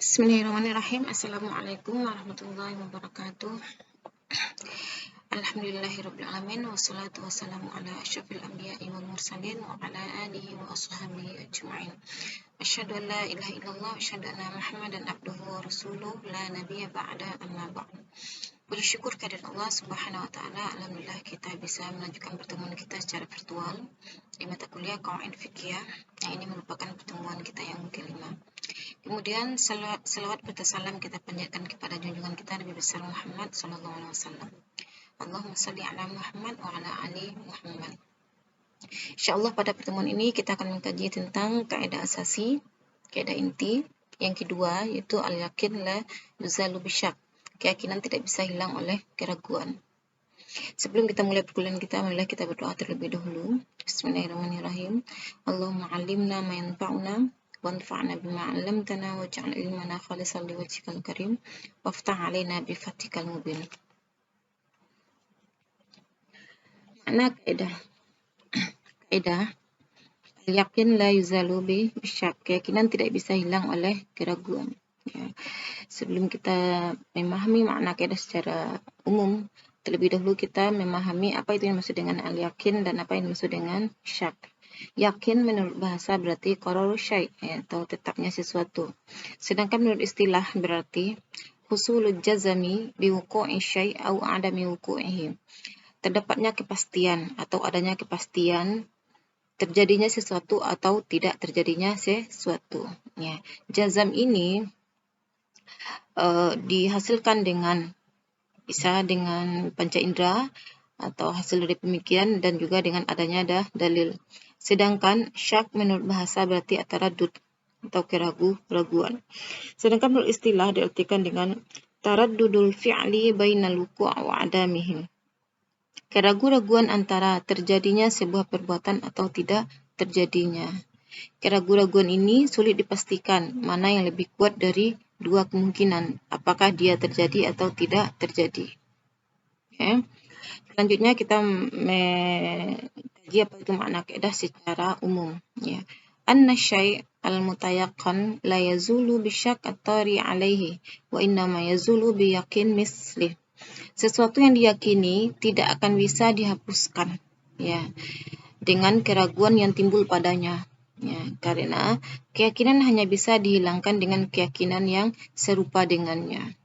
Bismillahirrahmanirrahim. Assalamualaikum warahmatullahi wabarakatuh. Alhamdulillahirrabbilalamin. Wassalatu wassalamu ala asyrafil anbiya'i wal mursalin wa ala alihi wa ashabihi ajma'in. Asyhadu an la ilaha illallah wa asyhadu anna Muhammadan abduhu wa rasuluh la nabiyya ba'da amma ba'd. Puji syukur kehadirat Allah Subhanahu wa taala. Alhamdulillah kita bisa melanjutkan pertemuan kita secara virtual di mata kuliah Qawaid Fiqhiyah. Yang ini merupakan pertemuan kita yang kelima. Kemudian salawat serta salam kita panjatkan kepada junjungan kita Nabi besar Muhammad sallallahu alaihi wasallam. Allahumma shalli ala Muhammad wa ala ali Muhammad. Insyaallah pada pertemuan ini kita akan mengkaji tentang kaidah asasi, kaidah inti yang kedua yaitu al-yakin la yuzalu bisyak. Keyakinan tidak bisa hilang oleh keraguan. Sebelum kita mulai perkuliahan kita, marilah kita berdoa terlebih dahulu. Bismillahirrahmanirrahim. Allahumma 'allimna ma yanfa'una wanfa'na bima 'allamtana waj'al ilmana khalisan liwajhikal karim waftah 'alaina bi fathikal mubin. Makna kaidah yakin la yuzalu bisyak. Keyakinan tidak bisa hilang oleh keraguan. Ya. Sebelum kita memahami makna kaidah secara umum, terlebih dahulu kita memahami apa itu yang dimaksud dengan al-yakin dan apa yang dimaksud dengan syak. Yakin menurut bahasa berarti qararu syai' atau tetapnya sesuatu. Sedangkan menurut istilah berarti husulul jazami biwuqu'i syai' au adami wuqu'ihi. Terdapatnya kepastian atau adanya kepastian terjadinya sesuatu atau tidak terjadinya sesuatu. Ya. Jazam ini dihasilkan dengan bisa dengan panca indera atau hasil dari pemikiran dan juga dengan adanya dalil. Sedangkan syak menurut bahasa berarti taraddud atau keraguan. Sedangkan menurut istilah diartikan dengan taraddudul fi'li bainal wuqu' wa adamihi. Keraguan antara terjadinya sebuah perbuatan atau tidak terjadinya. Keraguan ini sulit dipastikan mana yang lebih kuat dari dua kemungkinan, apakah dia terjadi atau tidak terjadi. Okay. Selanjutnya kita mengkaji apa itu makna kaidah secara umum. Ya. Anna syai' al-mutayaqqan la yazulu bisyak at-tari alaihi wa innama yazulu biyaqin mislih. Sesuatu yang diyakini tidak akan bisa dihapuskan ya dengan keraguan yang timbul padanya. Ya, karena keyakinan hanya bisa dihilangkan dengan keyakinan yang serupa dengannya.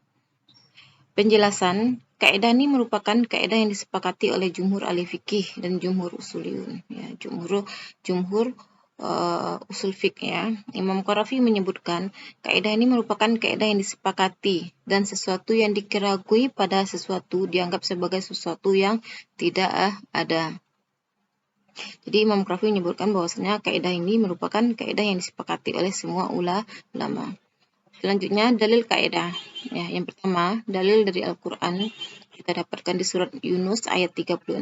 Penjelasan, kaidah ini merupakan kaidah yang disepakati oleh jumhur ahli fikih dan jumhur usuliyun. Ya, jumhur usul fiqh ya. Imam Qarafi menyebutkan kaidah ini merupakan kaidah yang disepakati dan sesuatu yang dikeragui pada sesuatu dianggap sebagai sesuatu yang tidak ada. Jadi Imam Qarafi menyebutkan bahwasanya kaidah ini merupakan kaidah yang disepakati oleh semua ulama. Selanjutnya dalil kaidah. Ya, yang pertama, dalil dari Al-Qur'an kita dapatkan di surat Yunus ayat 36.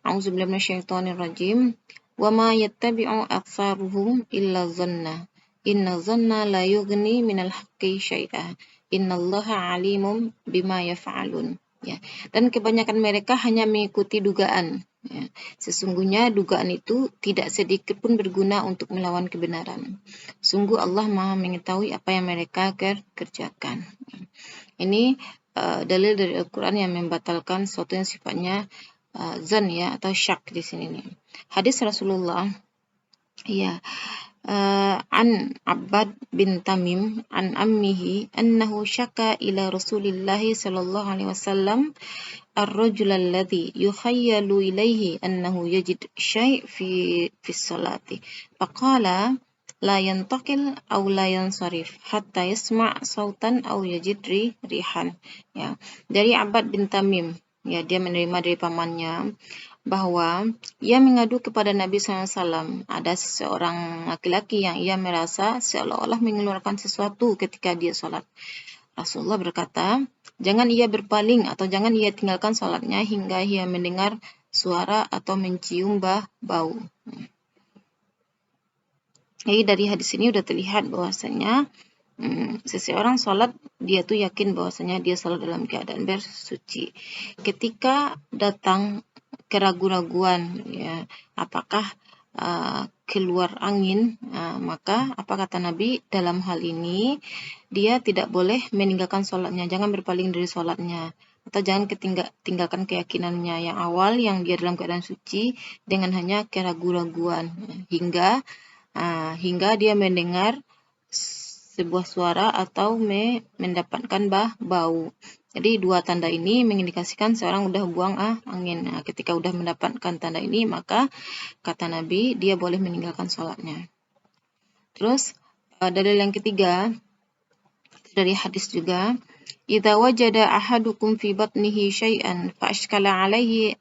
A'udzubillahi minasyaitonirrajim. Wa ma yattabi'u aktsaruhum illa dhanna. Inna dhanna la yughni minal haqqi syai'a. Innallaha 'alimun bima yaf'alun. Ya. Dan kebanyakan mereka hanya mengikuti dugaan. Ya. Sesungguhnya dugaan itu tidak sedikit pun berguna untuk melawan kebenaran. Sungguh Allah Maha mengetahui apa yang mereka kerjakan. Ini dalil dari Al-Quran yang membatalkan sesuatu yang sifatnya zan ya atau syak di sini nih. Hadis Rasulullah ya an Abbad bin Tamim an ammihi annahu syaka ila Rasulillah sallallahu alaihi wasallam ar-rajul alladhi yukhayyalu ilayhi annahu yajid syai' fi salati faqala la yantaqil aw la yansarif hatta yasma' sautan aw yajid rihan. Ya, dari Abbad bin Tamim, ya dia menerima dari pamannya bahwa ia mengadu kepada Nabi SAW. Ada seorang laki-laki yang ia merasa seolah-olah mengeluarkan sesuatu ketika dia sholat. Rasulullah berkata, jangan ia berpaling atau jangan ia tinggalkan sholatnya hingga ia mendengar suara atau mencium bau. Jadi dari hadis ini sudah terlihat bahwasanya seseorang sholat dia tuh yakin bahwasanya dia sholat dalam keadaan bersuci. Ketika datang keraguan-raguan ya apakah keluar angin, maka apa kata Nabi? Dalam hal ini dia tidak boleh meninggalkan sholatnya, jangan berpaling dari sholatnya, atau jangan tinggalkan keyakinannya yang awal yang dia dalam keadaan suci dengan hanya keraguan-raguan hingga dia mendengar sebuah suara atau mendapatkan bau. Jadi dua tanda ini mengindikasikan seorang udah buang angin. Nah, ketika udah mendapatkan tanda ini, maka kata Nabi dia boleh meninggalkan sholatnya. Terus dalil yang ketiga dari hadis juga, idza wajada ahadukum fi batnihi syai'an fa ashkala alaihi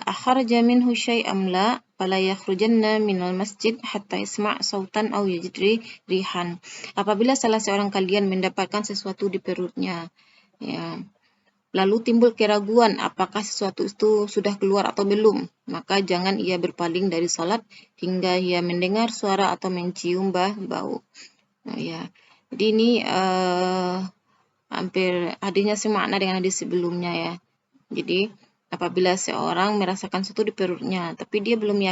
akhraja minhu syai'am la fala yakhrujanna minal masjid hatta yasma' sautan aw yajid rihan. Apabila salah seorang kalian mendapatkan sesuatu di perutnya, ya, lalu timbul keraguan apakah sesuatu itu sudah keluar atau belum, maka jangan ia berpaling dari salat hingga ia mendengar suara atau mencium bau. Nah, ya. Jadi ini hampir hadisnya semakna dengan hadis sebelumnya ya. Jadi apabila seorang merasakan sesuatu di perutnya, tapi dia belum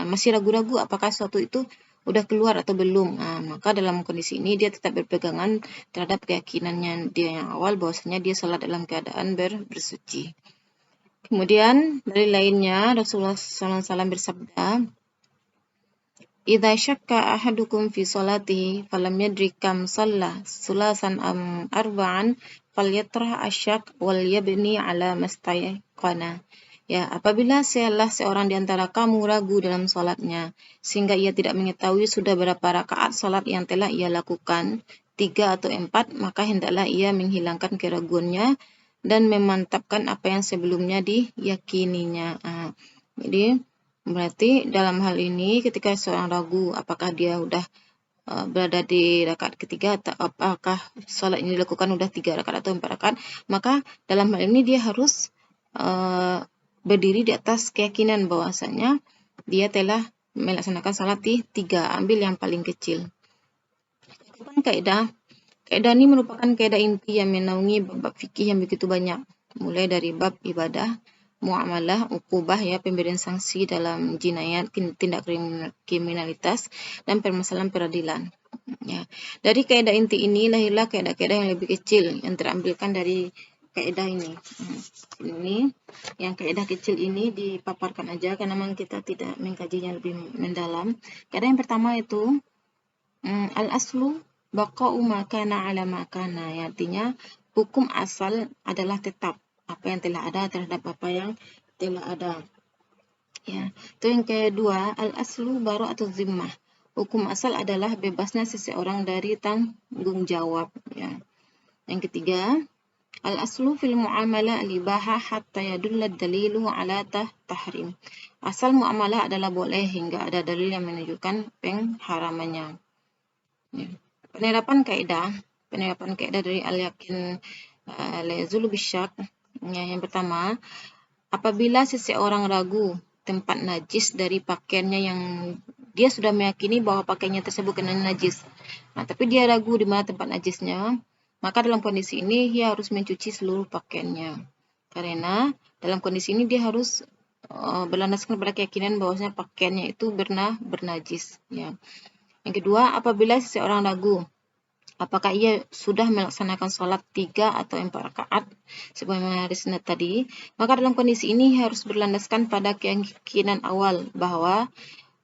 masih ragu-ragu apakah sesuatu itu udah keluar atau belum, maka dalam kondisi ini dia tetap berpegangan terhadap keyakinannya dia yang awal bahwasanya dia salat dalam keadaan bersuci. Kemudian dari lainnya Rasulullah SAW bersabda, idza syakka ahadukum fi sholatihi falam yadri kam shalla sulasan am arba'an falyatrah asyak wal yabni ala mastayqana. Ya, apabila salah seorang di antara kamu ragu dalam salatnya sehingga ia tidak mengetahui sudah berapa rakaat salat yang telah ia lakukan, 3 atau 4, maka hendaklah ia menghilangkan keraguannya dan memantapkan apa yang sebelumnya diyakininya. Jadi berarti dalam hal ini ketika seorang ragu apakah dia udah berada di rakaat ketiga atau apakah salat ini dilakukan udah 3 rakaat atau 4 rakaat, maka dalam hal ini dia harus berdiri di atas keyakinan bahwasanya dia telah melaksanakan salat di 3, ambil yang paling kecil. Kaidah ini merupakan kaidah inti yang menaungi bab fikih yang begitu banyak, mulai dari bab ibadah, muamalah, ukubah ya, pemberian sanksi dalam jinayat, tindak kriminalitas, dan permasalahan peradilan. Ya. Dari kaidah inti ini lahirlah kaidah-kaidah yang lebih kecil yang terambilkan dari kaidah ini. Ini yang kaidah kecil ini dipaparkan aja karena memang kita tidak mengkajinya lebih mendalam. Kaidah yang pertama itu al-aslu baqa'u ma kana ala ma kana, ya, artinya hukum asal adalah tetap apa yang telah ada terhadap apa yang telah ada. Ya, itu yang kedua, al-aslu bara'atu zimmah. Hukum asal adalah bebasnya seseorang dari tanggung jawab, ya. Yang ketiga, al-aslu fil muamalah al-ibahah hatta yadulla dalilu ala tahrim. Asal muamalah adalah boleh hingga ada dalil yang menunjukkan pengharamannya. Ya. Penerapan kaidah dari al-yakin la yazulu bisyak. Ya, yang pertama, apabila seseorang ragu tempat najis dari pakaiannya yang dia sudah meyakini bahwa pakaiannya tersebut kena najis, tapi dia ragu di mana tempat najisnya, maka dalam kondisi ini dia harus mencuci seluruh pakaiannya. Karena dalam kondisi ini dia harus berlandaskan pada keyakinan bahwasanya pakaiannya itu bernajis. Ya. Yang kedua, apabila seseorang ragu apakah ia sudah melaksanakan sholat 3 atau 4 rakaat sebagaimana hadis tadi, maka dalam kondisi ini harus berlandaskan pada keyakinan awal bahwa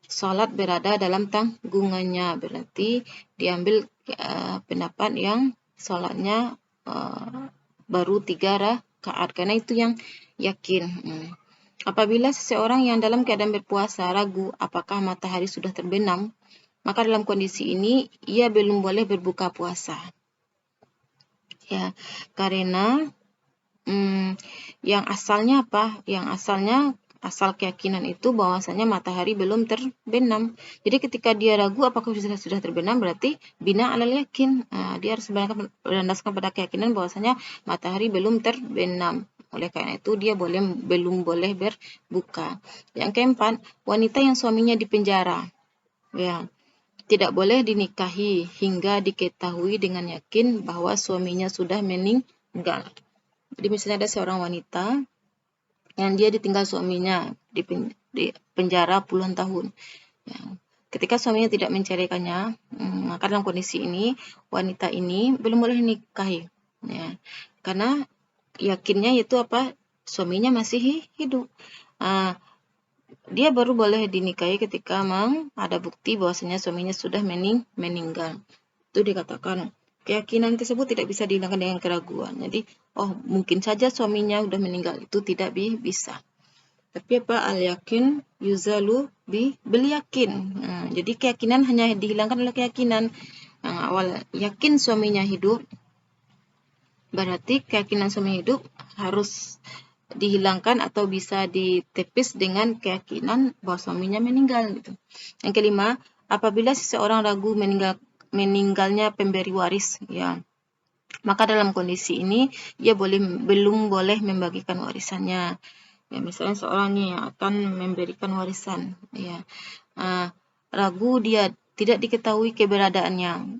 sholat berada dalam tanggungannya. Berarti diambil pendapat yang sholatnya baru 3 rakaat, karena itu yang yakin. Apabila seseorang yang dalam keadaan berpuasa ragu apakah matahari sudah terbenam, maka dalam kondisi ini ia belum boleh berbuka puasa. Ya, karena yang asalnya apa? Yang asalnya asal keyakinan itu bahwasanya matahari belum terbenam. Jadi ketika dia ragu apakah sudah terbenam, berarti bina alal yakin. Dia harus berlandaskan pada keyakinan bahwasanya matahari belum terbenam. Oleh karena itu dia belum boleh berbuka. Yang keempat, wanita yang suaminya dipenjara. Ya. Tidak boleh dinikahi hingga diketahui dengan yakin bahwa suaminya sudah meninggal. Jadi misalnya ada seorang wanita yang dia ditinggal suaminya, di penjara puluhan tahun. Ya. Ketika suaminya tidak menceraikannya, maka dalam kondisi ini wanita ini belum boleh nikahi, ya. Karena yakinnya itu apa? Suaminya masih hidup. Dia baru boleh dinikahi ketika memang ada bukti bahwasanya suaminya sudah meninggal. Itu dikatakan keyakinan tersebut tidak bisa dihilangkan dengan keraguan. Jadi, mungkin saja suaminya sudah meninggal, itu tidak bisa. Tapi apa, al-yakin yuzalu bil yakin. Jadi keyakinan hanya dihilangkan oleh keyakinan. Awal yakin suaminya hidup, berarti keyakinan suami hidup harus dihilangkan atau bisa ditepis dengan keyakinan bahwa suaminya meninggal gitu. Yang kelima, apabila seseorang ragu meninggalnya pemberi waris, ya, maka dalam kondisi ini dia belum boleh membagikan warisannya. Ya, misalnya seorang nih yang akan memberikan warisan, ya, ragu, dia tidak diketahui keberadaannya,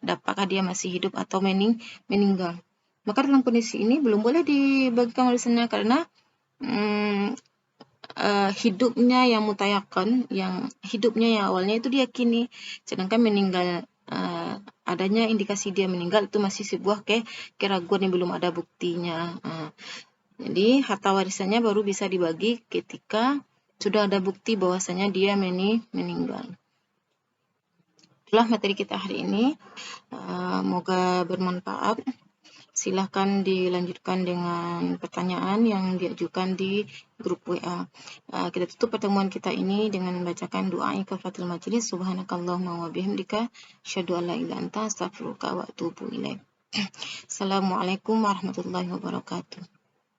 apakah dia masih hidup atau meninggal. Maka dalam kondisi ini belum boleh dibagikan warisannya karena hidupnya yang mutayakan, yang hidupnya yang awalnya itu diyakini, sedangkan meninggal, adanya indikasi dia meninggal itu masih sebuah keraguan yang belum ada buktinya. Jadi harta warisannya baru bisa dibagi ketika sudah ada bukti bahwasanya dia meninggal. Itulah materi kita hari ini. Semoga bermanfaat. Silahkan dilanjutkan dengan pertanyaan yang diajukan di grup WA. Kita tutup pertemuan kita ini dengan membacakan doa kafaratul majlis. Subhanakallahumma wa bihamdika asyhadu an la ilaha illa anta astaghfiruka wa atubu ilaik. Assalamualaikum warahmatullahi wabarakatuh.